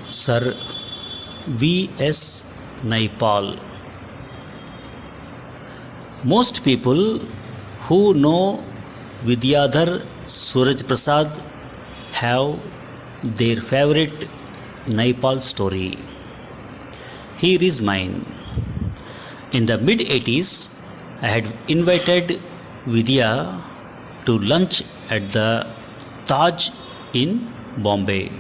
Sir V S Naipaul. Most people who know Vidyadhar Suraj Prasad have their favorite Naipaul story. Here is mine. In the mid 80s, I had invited Vidya to lunch at the Taj in Bombay.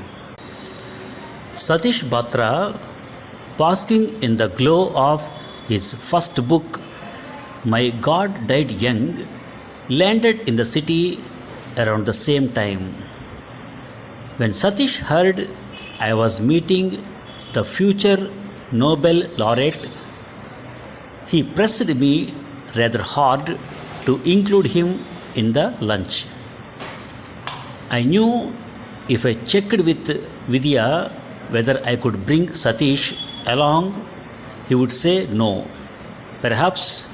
Satish Batra, basking in the glow of his first book, My God Died Young, landed in the city around the same time. When Satish heard I was meeting the future Nobel laureate, he pressed me rather hard to include him in the lunch. I knew if I checked with Vidya whether I could bring Satish along, he would say no, perhaps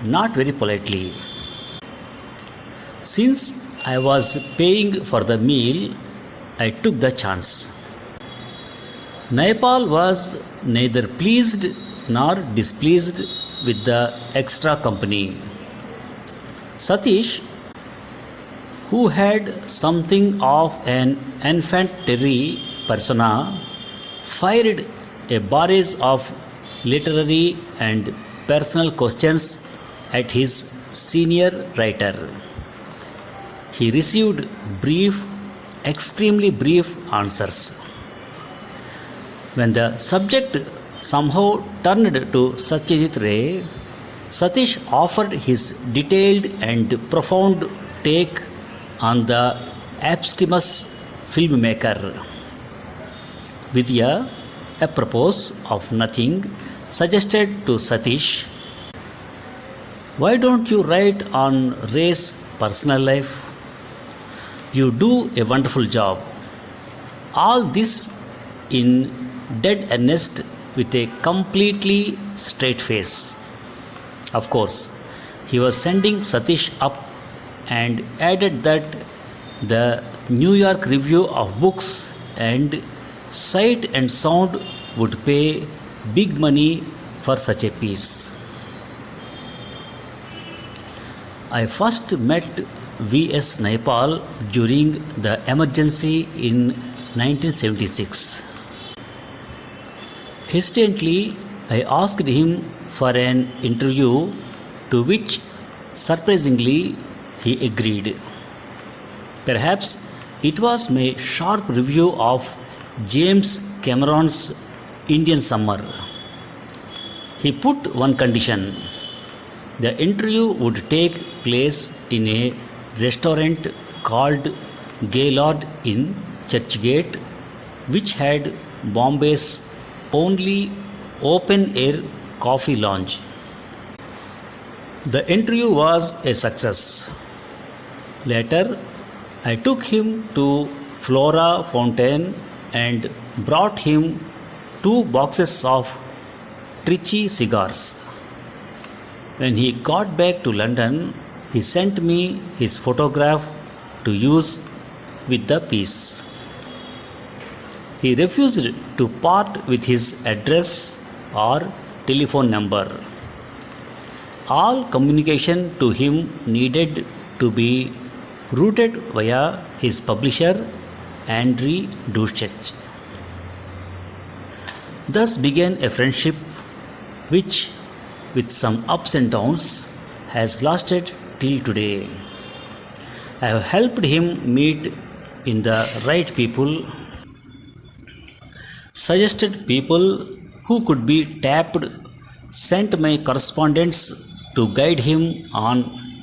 not very politely. Since I was paying for the meal, I took the chance. Naipaul was neither pleased nor displeased with the extra company. Satish, who had something of an enfant terrier persona, fired a barrage of literary and personal questions at his senior writer. He received extremely brief answers. When the subject somehow turned to Satyajit Ray, Satish offered his detailed and profound take on the abstemious filmmaker. Vidya, apropos of nothing, suggested to Satish, "Why don't you write on Ray's personal life? You do a wonderful job." All this in dead earnest with a completely straight face. Of course, he was sending Satish up and added that the New York Review of Books and Sight and Sound would pay big money for such a piece. I first met V S Naipaul during the emergency in 1976. Hesitantly, I asked him for an interview, to which, surprisingly, he agreed. Perhaps it was my sharp review of James Cameron's Indian Summer. He put one condition: the interview would take place in a restaurant called Gaylord in Churchgate, which had Bombay's only open-air coffee lounge. The interview was a success. Later, I took him to Flora Fountain and brought him 2 boxes of Trichy cigars. When he got back to London, he sent me his photograph to use with the piece. He refused to part with his address or telephone number. All communication to him needed to be routed via his publisher, Andrew Duschech. Thus began a friendship which, with some ups and downs, has lasted till today. I have helped him meet in the right people, suggested people who could be tapped, sent my correspondents to guide him on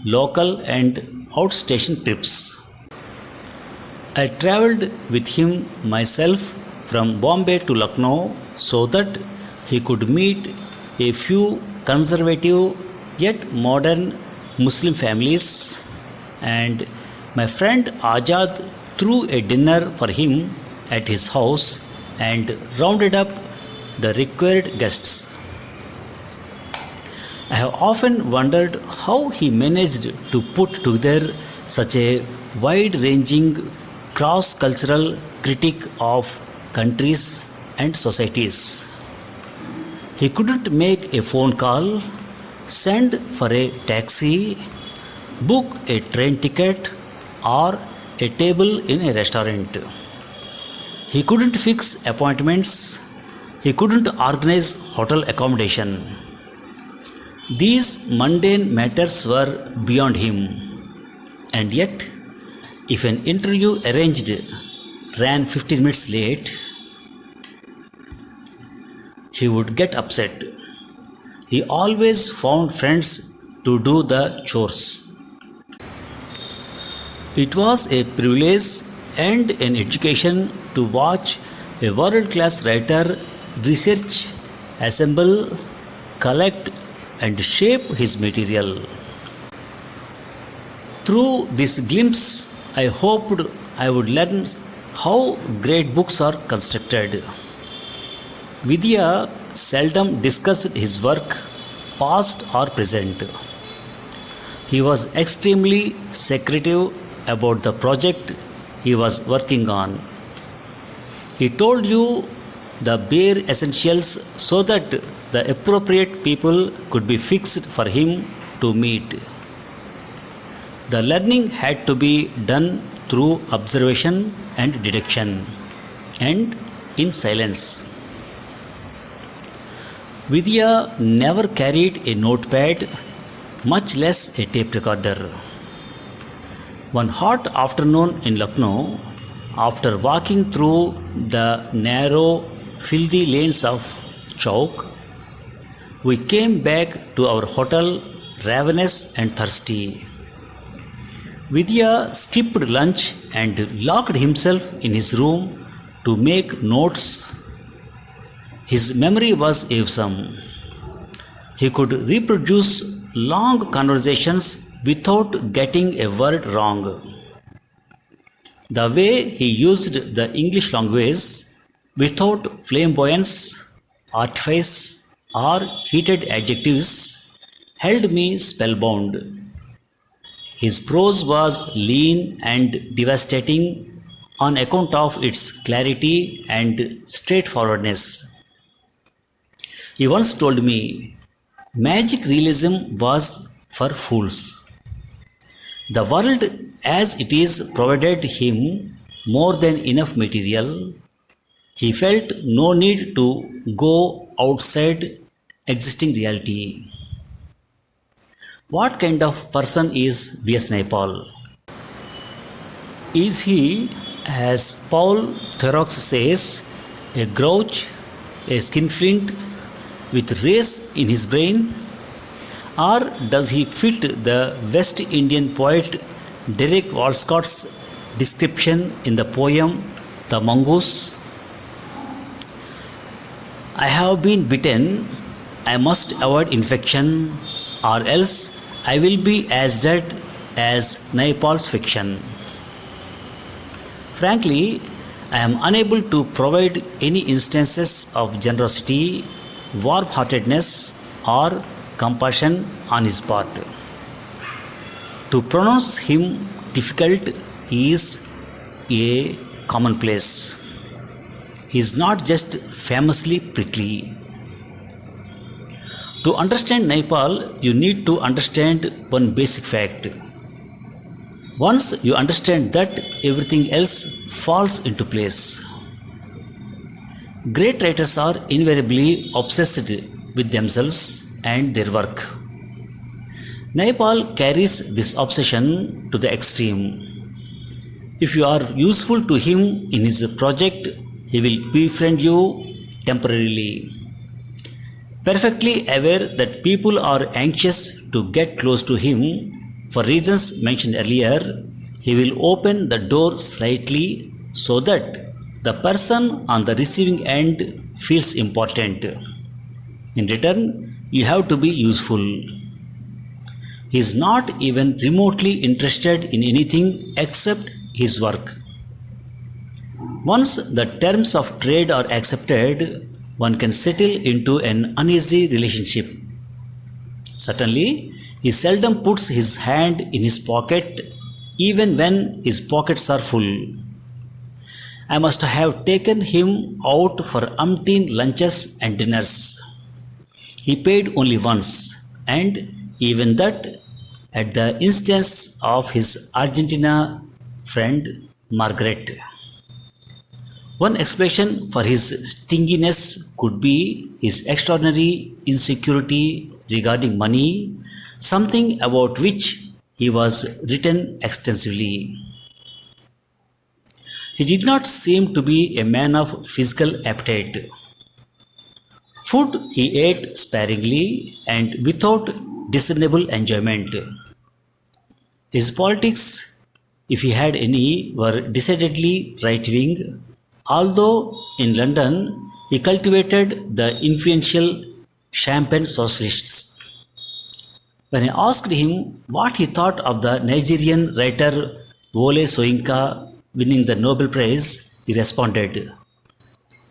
local and outstation trips. I travelled with him myself from Bombay to Lucknow so that he could meet a few conservative yet modern Muslim families, and my friend Ajad threw a dinner for him at his house and rounded up the required guests. I have often wondered how he managed to put together such a wide-ranging cross-cultural critique of countries and societies. He couldn't make a phone call, send for a taxi, book a train ticket, or a table in a restaurant. He couldn't fix appointments. He couldn't organize hotel accommodation. These mundane matters were beyond him. And yet, if an interview arranged ran 15 minutes late, he would get upset. He always found friends to do the chores. It was a privilege and an education to watch a world-class writer research, assemble, collect, and shape his material. Through this glimpse, I hoped I would learn how great books are constructed. Vidya seldom discussed his work, past or present. He was extremely secretive about the project he was working on. He told you the bare essentials so that the appropriate people could be fixed for him to meet. The learning had to be done through observation and deduction, and in silence. Vidya never carried a notepad, much less a tape recorder. One hot afternoon in Lucknow, after walking through the narrow, filthy lanes of Chowk, we came back to our hotel ravenous and thirsty. Vidya skipped lunch and locked himself in his room to make notes. His memory was awesome. He could reproduce long conversations without getting a word wrong. The way he used the English language without flamboyance, artifice, or heated adjectives held me spellbound. His prose was lean and devastating on account of its clarity and straightforwardness. He once told me, magic realism was for fools. The world as it is provided him more than enough material. He felt no need to go outside existing reality. What kind of person is V S Naipaul? Is he, as Paul Theroux says, a grouch, a skinflint with race in his brain? Or does he fit the West Indian poet Derek Walscott's description in the poem The Mongoose? I have been bitten, I must avoid infection, or else I will be as dead as Naipaul's fiction. Frankly, I am unable to provide any instances of generosity, warm-heartedness, or compassion on his part. To pronounce him difficult is a commonplace. He is not just famously prickly. To understand Naipaul, you need to understand one basic fact. Once you understand that, everything else falls into place. Great writers are invariably obsessed with themselves and their work. Naipaul carries this obsession to the extreme. If you are useful to him in his project, he will befriend you temporarily. Perfectly aware that people are anxious to get close to him for reasons mentioned earlier, he will open the door slightly so that the person on the receiving end feels important. In return, you have to be useful. He is not even remotely interested in anything except his work. Once the terms of trade are accepted, one can settle into an uneasy relationship. Certainly, he seldom puts his hand in his pocket even when his pockets are full. I must have taken him out for umpteen lunches and dinners. He paid only once, and even that at the instance of his Argentina friend Margaret. One explanation for his stinginess could be his extraordinary insecurity regarding money, something about which he was written extensively. He did not seem to be a man of physical appetite. Food he ate sparingly and without discernible enjoyment. His politics, if he had any, were decidedly right wing, although in London he cultivated the influential Champagne socialists. When I asked him what he thought of the Nigerian writer Wole Soyinka winning the Nobel Prize, he responded,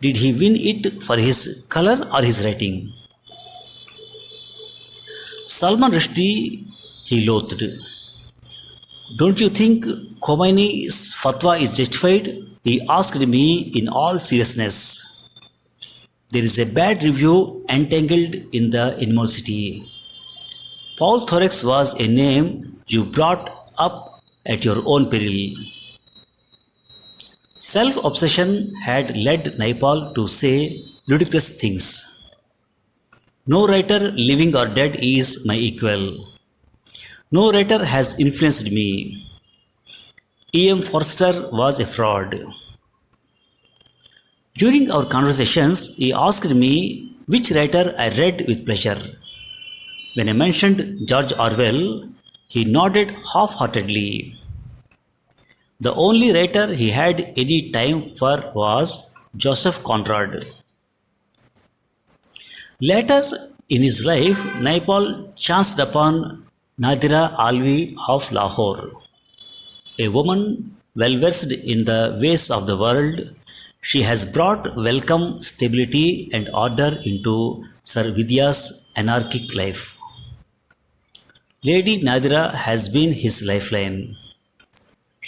"Did he win it for his color or his writing?" Salman Rushdie he loathed. "Don't you think Khomeini's fatwa is justified?" he asked me in all seriousness. "There is a bad review entangled in the animosity. Paul Thorex was a name you brought up at your own peril." Self-obsession had led Naipaul to say ludicrous things. "No writer, living or dead, is my equal. No writer has influenced me. E.M. Forster was a fraud." During our conversations, he asked me which writer I read with pleasure. When I mentioned George Orwell, he nodded half-heartedly. The only writer he had any time for was Joseph Conrad. Later in his life, Naipaul chanced upon Nadira Alvi of Lahore. A woman well versed in the ways of the world, she has brought welcome stability and order into Sir Vidya's anarchic life. Lady Nadira has been his lifeline.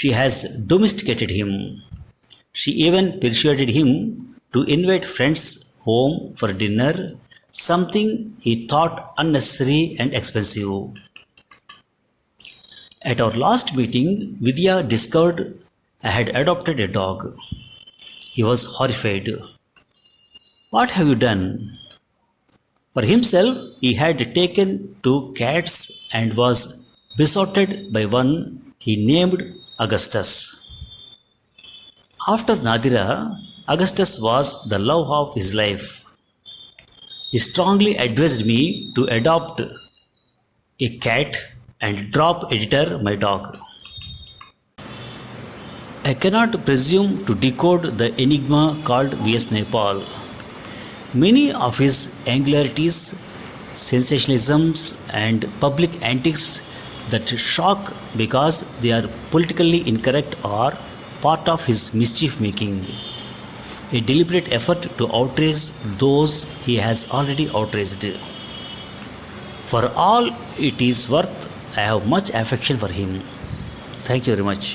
She has domesticated him. She even persuaded him to invite friends home for dinner, something he thought unnecessary and expensive. At our last meeting, Vidya discovered I had adopted a dog. He was horrified. "What have you done?" For himself, he had taken 2 cats and was besotted by one he named Augustus. After Nadira, Augustus was the love of his life. He strongly advised me to adopt a cat and drop Editor, my dog. I cannot presume to decode the enigma called V S Naipaul. Many of his angularities, sensationalisms, and public antics that shock because they are politically incorrect are part of his mischief making, a deliberate effort to outrage those he has already outraged. For all it is worth, I have much affection for him. Thank you very much.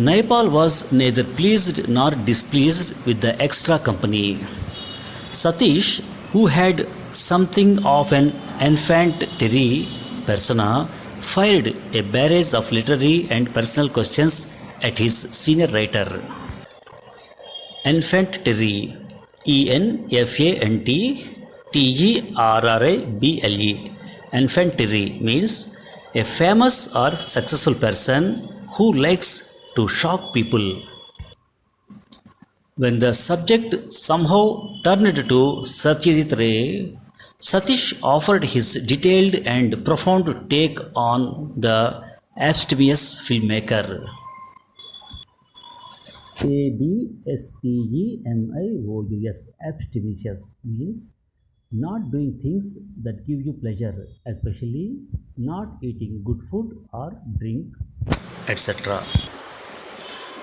Naipaul was neither pleased nor displeased with the extra company. Satish, who had something of an enfant terrible persona, fired a barrage of literary and personal questions at his senior writer. Enfant terrible, ENFANT Enfant terrible means a famous or successful person who likes to shock people. When the subject somehow turned to Satyajit Ray, Satish offered his detailed and profound take on the abstemious filmmaker. ABSTEMIOUS, abstemious means not doing things that give you pleasure, especially not eating good food or drink, etc.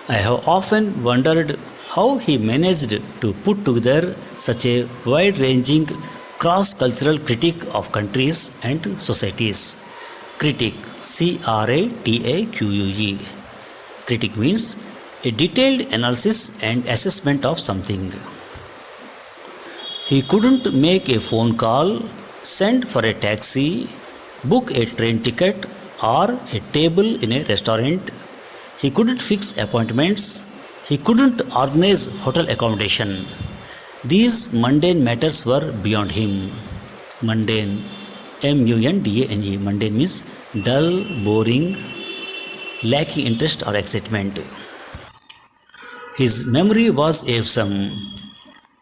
I have often wondered how he managed to put together such a wide-ranging cross-cultural critique of countries and societies. Critique, CRATAQUE. Critic means a detailed analysis and assessment of something. He couldn't make a phone call, send for a taxi, book a train ticket or a table in a restaurant. He couldn't fix appointments. He couldn't organize hotel accommodation. These mundane matters were beyond him. Mundane, M-U-N-D-A-N-E. Mundane means dull, boring, lacking interest or excitement. His memory was awesome.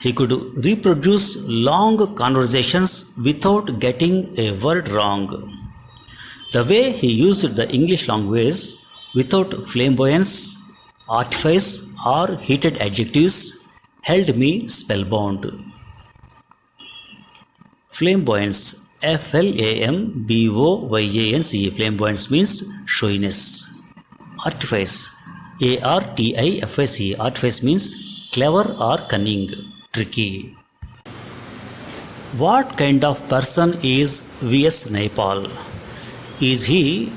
He could reproduce long conversations without getting a word wrong. The way he used the English language without flamboyance, artifice, or heated adjectives held me spellbound. Flamboyance, F-L-A-M-B-O-Y-A-N-C-E. Flamboyance means showiness. Artifice, A-R-T-I-F-I-C-E. Artifice means clever or cunning, tricky. What kind of person is V S Naipaul? Is he,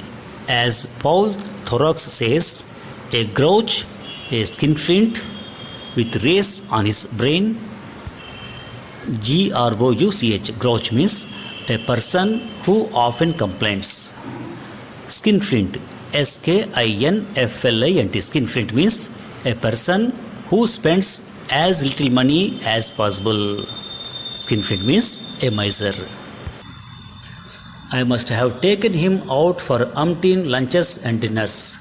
as Paul Thorax says, a grouch, a skinflint with race on his brain? Grouch. Grouch means a person who often complains. Skinflint. Skinflint. Skinflint means a person who spends as little money as possible. Skinflint means a miser. I must have taken him out for umpteen lunches and dinners.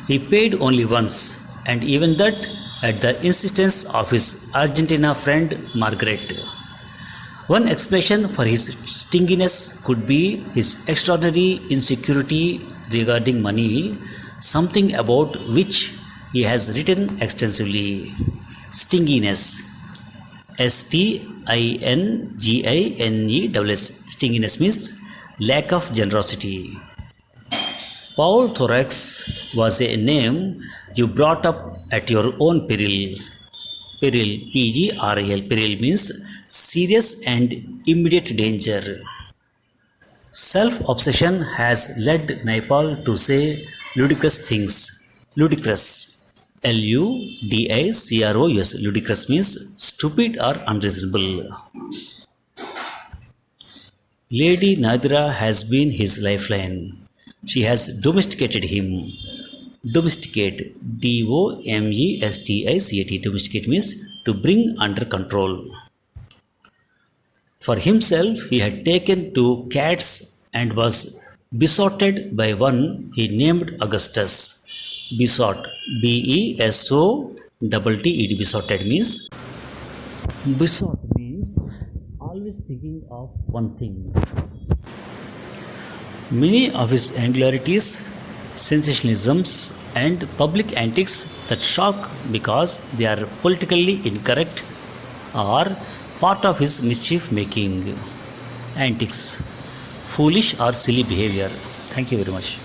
He paid only once, and even that at the insistence of his Argentina friend Margaret. One explanation for his stinginess could be his extraordinary insecurity regarding money, something about which he has written extensively. Stinginess. S-T-I-N-G-I-N-E-S-S. Stinginess means lack of generosity. Paul Thorax was a name you brought up at your own peril. Peril, P-G-R-I-L. Peril means serious and immediate danger. Self-obsession has led Naipaul to say ludicrous things. Ludicrous. L-U-D-I-C-R-O-U-S. Ludicrous means stupid or unreasonable. Lady Nadira has been his lifeline. She has domesticated him. Domesticate. D-O-M-E-S-T-I-C-A-T. Domesticate means to bring under control. For himself, he had taken 2 cats and was besotted by one he named Augustus. Besot. B-E-S-O-T-T-E-D. Besotted means always thinking of one thing. Many of his angularities, sensationalisms, and public antics that shock because they are politically incorrect are part of his mischief making. Antics, foolish or silly behavior. Thank you very much.